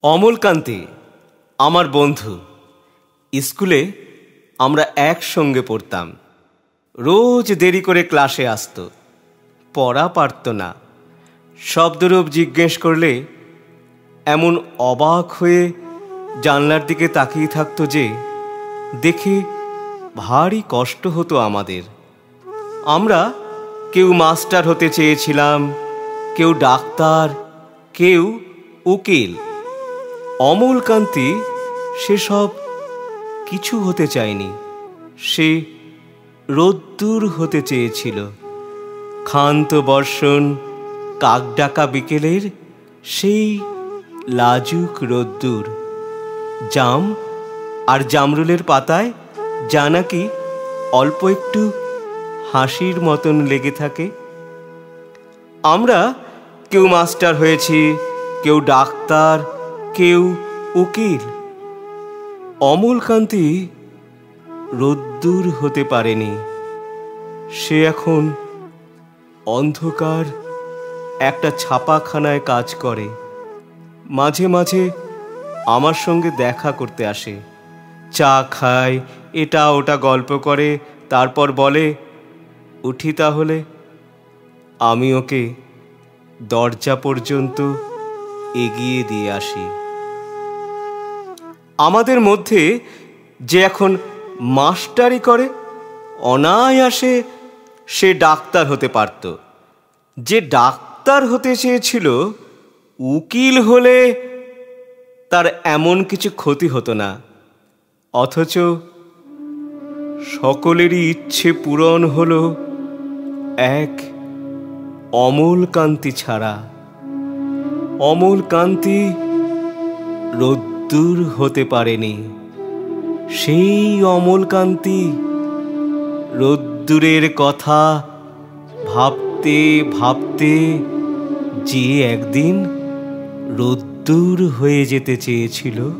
অমলকান্তি আমার বন্ধু। স্কুলে আমরা একসঙ্গে পড়তাম। রোজ দেরি করে ক্লাসে আসতো, পড়া পারত না। শব্দরূপ জিজ্ঞেস করলে এমন অবাক হয়ে জানলার দিকে তাকিয়ে থাকতো যে দেখে ভারী কষ্ট হতো আমাদের। আমরা কেউ মাস্টার হতে চেয়েছিলাম, কেউ ডাক্তার, কেউ উকিল। অমলকান্তি সেসব কিছু হতে চায়নি। সে রোদ্দুর হতে চেয়েছিল। ক্ষান্ত বর্ষণ, কাকডাকা বিকেলের সেই লাজুক রোদ্দুর। জাম আর জামরুলের পাতায় যা নাকি অল্প একটু হাসির মতন লেগে থাকে। আমরা কেউ মাস্টার হয়েছি, কেউ ডাক্তার, কেউ উকিল। অমলকান্তি রোদ্দুর হতে পারেনি। সে এখন অন্ধকার একটা ছাপাখানায় কাজ করে। মাঝে মাঝে আমার সঙ্গে দেখা করতে আসে, চা খায়, এটা ওটা গল্প করে, তারপর বলে, উঠি তাহলে। আমি ওকে দরজা পর্যন্ত এগিয়ে দিয়ে আসি। আমাদের মধ্যে যে এখন মাস্টারি করে, অনায়াসে সে ডাক্তার হতে পারত। যে ডাক্তার হতে চেয়েছিল, উকিল হলে তার এমন কিছু ক্ষতি হতো না। অথচ সকলেরই ইচ্ছে পূরণ হলো এক অমলকান্তি ছাড়া। অমলকান্তি রোদ্দুর হতে পারেনি। সেই অমলকান্তি রোদ্দুরের কথা ভাবতে ভাবতে যে একদিন রোদ্দুর হয়ে যেতে চেয়েছিল।